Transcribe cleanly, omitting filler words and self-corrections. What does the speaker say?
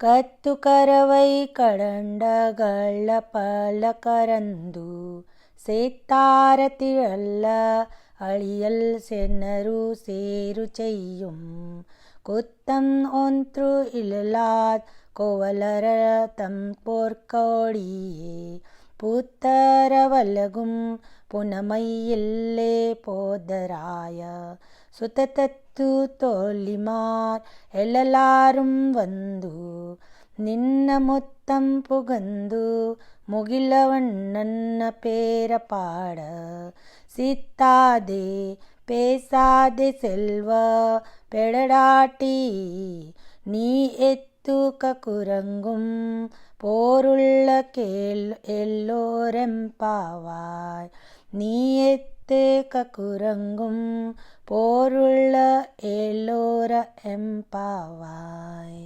கத்து கரவை கடண்டகள பல கரந்து சேத்தார திழல்ல அழியல் சென்னரு சேரு செய்யும் குத்தம் ஒன்று இல்லாத் கோவலர தம் போர்க்கோடியே பூத்தர வலகும் புனமையில்லே போதராய சுத்தத்தத்து தோழிமார் ಎಲ್ಲಲಾரும் வந்து ನಿನ್ನ ಮುತ್ತಂ ಪುಗಂದು ಮುಗಿಲವಣ್ಣನ್ನ ಪೇರ ಪಾಡ ಸಿತ್ತಾದೆ பேசாதே செல்வ பெடடாட்டி நீ எத்துக குரங்கும் போருள்ள எல்லோரெம்பாவாய் நீ எத்துக குரங்கும் போருள்ள எல்லோர எம்பாவாய்.